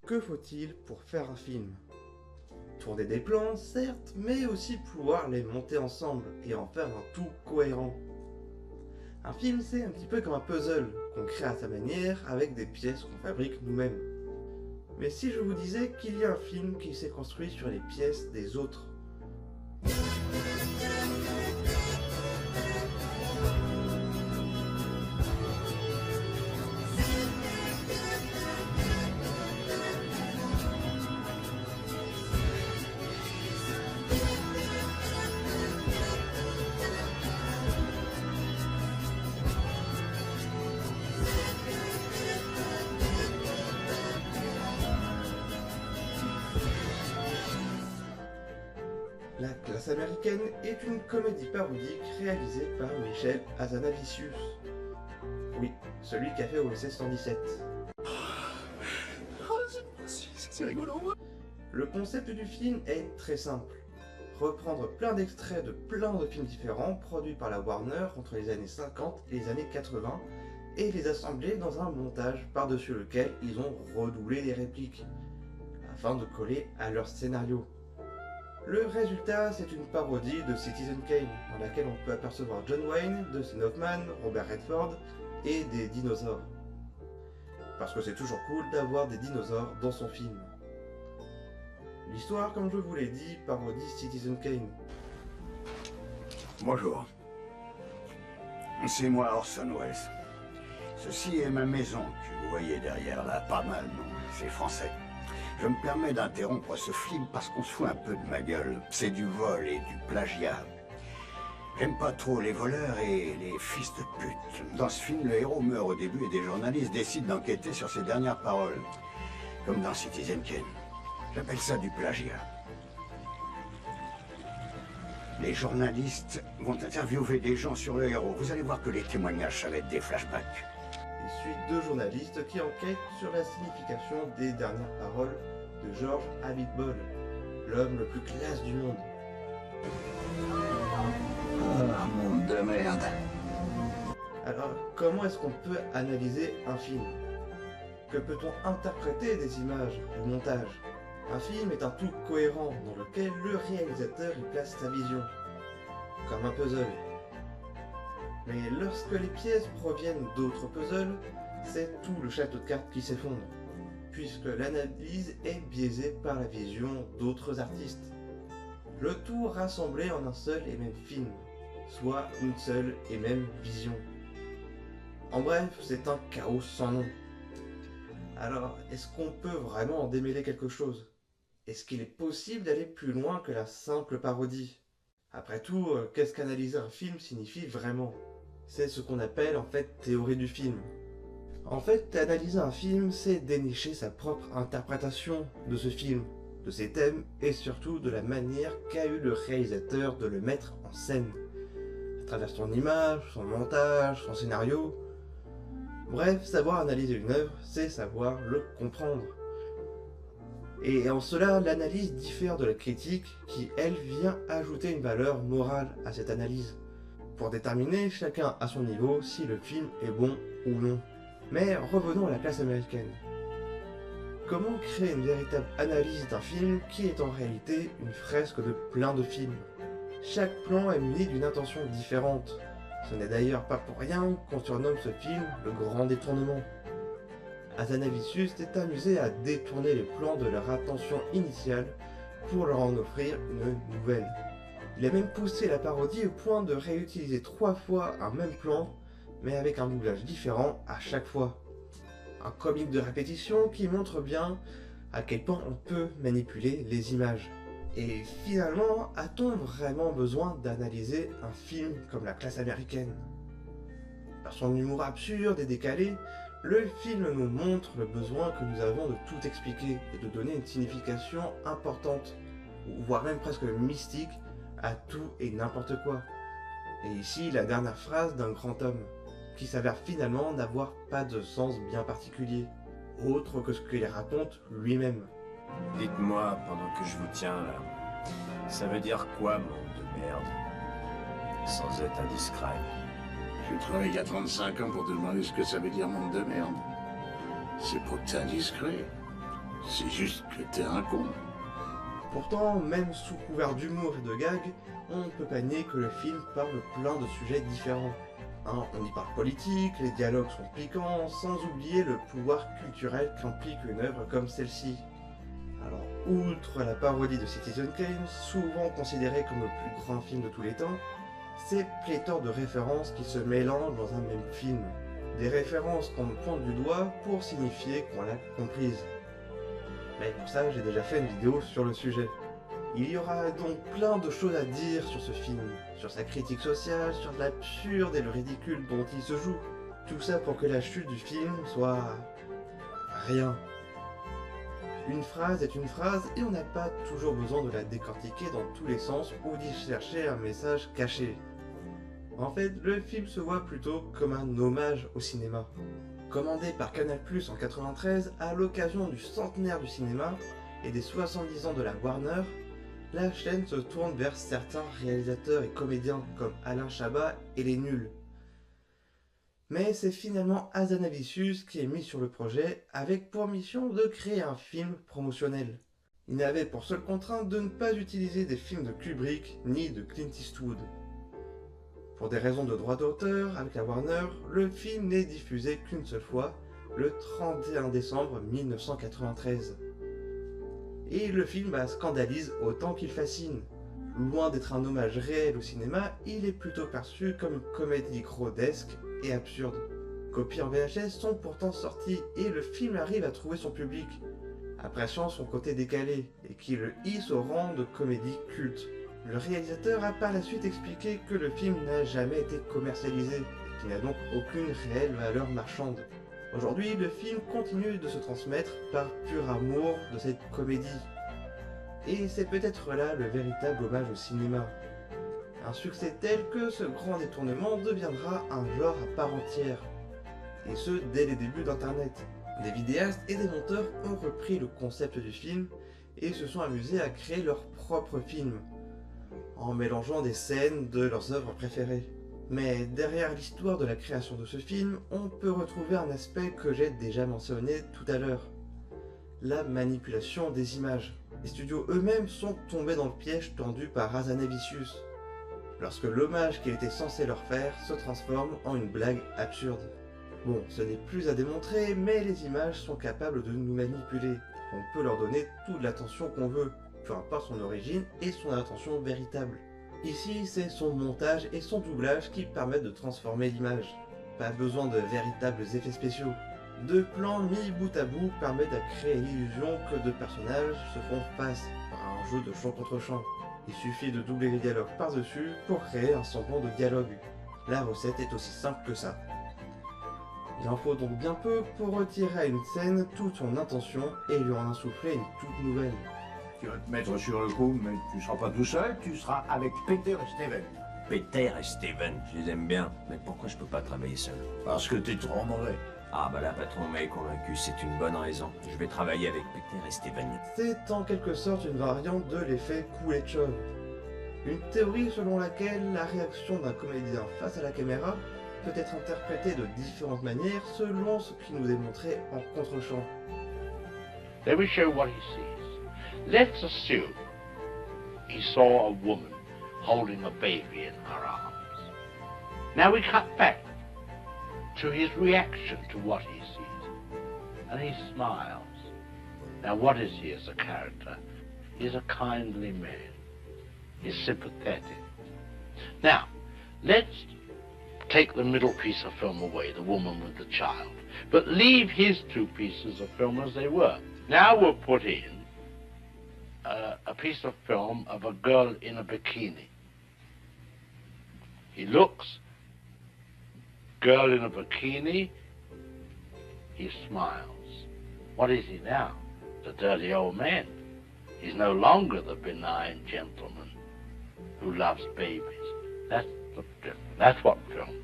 Que faut-il pour faire un film? Tourner des plans, certes, mais aussi pouvoir les monter ensemble et en faire un tout cohérent. Un film, c'est un petit peu comme un puzzle qu'on crée à sa manière avec des pièces qu'on fabrique nous-mêmes. Mais si je vous disais qu'il y a un film qui s'est construit sur les pièces des autres? La classe américaine est une comédie parodique réalisée par Michael Hazanavicius. Oui, celui qui a fait OSS 117. C'est rigolo. Le concept du film est très simple. Reprendre plein d'extraits de plein de films différents produits par la Warner entre les années 50 et les années 80 et les assembler dans un montage par-dessus lequel ils ont redoublé les répliques afin de coller à leur scénario. Le résultat, c'est une parodie de Citizen Kane, dans laquelle on peut apercevoir John Wayne, Dustin Hoffman, Robert Redford et des dinosaures. Parce que c'est toujours cool d'avoir des dinosaures dans son film. L'histoire, comme je vous l'ai dit, parodie Citizen Kane. Bonjour. C'est moi Orson Welles. Ceci est ma maison que vous voyez derrière là. Pas mal, non? C'est français. Je me permets d'interrompre ce film parce qu'on se fout un peu de ma gueule. C'est du vol et du plagiat. J'aime pas trop les voleurs et les fils de pute. Dans ce film, le héros meurt au début et des journalistes décident d'enquêter sur ses dernières paroles. Comme dans Citizen Kane. J'appelle ça du plagiat. Les journalistes vont interviewer des gens sur le héros. Vous allez voir que les témoignages, ça va être des flashbacks. Il suit deux journalistes qui enquêtent sur la signification des dernières paroles de George Abitbol, l'homme le plus classe du monde. Ah, monde de merde. Alors, comment est-ce qu'on peut analyser un film? Que peut-on interpréter des images, du montage? Un film est un tout cohérent dans lequel le réalisateur y place sa vision, comme un puzzle. Mais lorsque les pièces proviennent d'autres puzzles, c'est tout le château de cartes qui s'effondre, puisque l'analyse est biaisée par la vision d'autres artistes. Le tout rassemblé en un seul et même film, soit une seule et même vision. En bref, c'est un chaos sans nom. Alors, est-ce qu'on peut vraiment en démêler quelque chose? Est-ce qu'il est possible d'aller plus loin que la simple parodie? Après tout, qu'est-ce qu'analyser un film signifie vraiment? C'est ce qu'on appelle en fait théorie du film. En fait, analyser un film, c'est dénicher sa propre interprétation de ce film, de ses thèmes et surtout de la manière qu'a eu le réalisateur de le mettre en scène, à travers son image, son montage, son scénario. Bref, savoir analyser une œuvre, c'est savoir le comprendre. Et en cela, l'analyse diffère de la critique qui, elle, vient ajouter une valeur morale à cette analyse, pour déterminer chacun à son niveau si le film est bon ou non. Mais revenons à la classe américaine. Comment créer une véritable analyse d'un film qui est en réalité une fresque de plein de films? Chaque plan est muni d'une intention différente. Ce n'est d'ailleurs pas pour rien qu'on surnomme ce film le grand détournement. Hazanavicius s'est amusé à détourner les plans de leur intention initiale pour leur en offrir une nouvelle. Il a même poussé la parodie au point de réutiliser 3 fois un même plan, mais avec un doublage différent à chaque fois. Un comique de répétition qui montre bien à quel point on peut manipuler les images. Et finalement, a-t-on vraiment besoin d'analyser un film comme La Classe américaine? Par son humour absurde et décalé, le film nous montre le besoin que nous avons de tout expliquer et de donner une signification importante, voire même presque mystique, à tout et n'importe quoi. Et ici, la dernière phrase d'un grand homme, qui s'avère finalement n'avoir pas de sens bien particulier, autre que ce qu'il raconte lui-même. Dites-moi, pendant que je vous tiens là, ça veut dire quoi, monde de merde? Sans être indiscret. J'ai travaillé il y a 35 ans pour te demander ce que ça veut dire monde de merde. C'est pour que t'es indiscret. C'est juste que t'es un con. Pourtant, même sous couvert d'humour et de gags, on ne peut pas nier que le film parle plein de sujets différents. Hein, on y parle politique, les dialogues sont piquants, sans oublier le pouvoir culturel qu'implique une œuvre comme celle-ci. Alors, outre la parodie de Citizen Kane, souvent considéré comme le plus grand film de tous les temps, c'est pléthore de références qui se mélangent dans un même film. Des références qu'on pointe du doigt pour signifier qu'on l'a comprise. Mais pour ça, j'ai déjà fait une vidéo sur le sujet. Il y aura donc plein de choses à dire sur ce film, sur sa critique sociale, sur l'absurde et le ridicule dont il se joue. Tout ça pour que la chute du film soit... rien. Une phrase est une phrase et on n'a pas toujours besoin de la décortiquer dans tous les sens ou d'y chercher un message caché. En fait, le film se voit plutôt comme un hommage au cinéma. Commandé par Canal+ en 93 à l'occasion du centenaire du cinéma et des 70 ans de la Warner, la chaîne se tourne vers certains réalisateurs et comédiens comme Alain Chabat et Les Nuls. Mais c'est finalement Hazanavicius qui est mis sur le projet avec pour mission de créer un film promotionnel. Il n'avait pour seule contrainte de ne pas utiliser des films de Kubrick ni de Clint Eastwood. Pour des raisons de droit d'auteur avec la Warner, le film n'est diffusé qu'une seule fois, le 31 décembre 1993. Et le film scandalise autant qu'il fascine. Loin d'être un hommage réel au cinéma, il est plutôt perçu comme une comédie grotesque et absurde. Copies en VHS sont pourtant sorties et le film arrive à trouver son public, appréciant son côté décalé et qui le hisse au rang de comédie culte. Le réalisateur a par la suite expliqué que le film n'a jamais été commercialisé et qu'il n'a donc aucune réelle valeur marchande. Aujourd'hui, le film continue de se transmettre par pur amour de cette comédie. Et c'est peut-être là le véritable hommage au cinéma. Un succès tel que ce grand détournement deviendra un genre à part entière. Et ce, dès les débuts d'Internet. Des vidéastes et des monteurs ont repris le concept du film et se sont amusés à créer leur propre film, en mélangeant des scènes de leurs œuvres préférées. Mais derrière l'histoire de la création de ce film, on peut retrouver un aspect que j'ai déjà mentionné tout à l'heure. La manipulation des images. Les studios eux-mêmes sont tombés dans le piège tendu par Hazanavicius, lorsque l'hommage qu'il était censé leur faire se transforme en une blague absurde. Bon, ce n'est plus à démontrer, mais les images sont capables de nous manipuler. On peut leur donner toute l'attention qu'on veut, peu importe son origine et son intention véritable. Ici, c'est son montage et son doublage qui permettent de transformer l'image. Pas besoin de véritables effets spéciaux. Deux plans mis bout à bout permettent de créer l'illusion que deux personnages se font face par un jeu de champ contre champ. Il suffit de doubler les dialogues par-dessus pour créer un semblant de dialogue. La recette est aussi simple que ça. Il en faut donc bien peu pour retirer à une scène toute son intention et lui en insuffler une toute nouvelle. Tu vas te mettre sur le coup, mais tu seras pas tout seul, tu seras avec Peter et Steven. Peter et Steven, je les aime bien, mais pourquoi je peux pas travailler seul? Parce que t'es trop mauvais. Ah bah là, patron m'avait convaincu, c'est une bonne raison. Je vais travailler avec Peter et Steven. C'est en quelque sorte une variante de l'effet Kuleshov. Une théorie selon laquelle la réaction d'un comédien face à la caméra peut être interprétée de différentes manières selon ce qui nous est montré en contre-champ. Let me show what he sees. Let's assume he saw a woman holding a baby in her arms. Now we cut back to his reaction to what he sees, and he smiles. Now what is he as a character? He's a kindly man. He's sympathetic. Now, let's take the middle piece of film away, the woman with the child, but leave his two pieces of film as they were. Now we'll put in a piece of film of a girl in a bikini. He looks, girl in a bikini, he smiles. What is he now? The dirty old man. He's no longer the benign gentleman who loves babies. That's what film.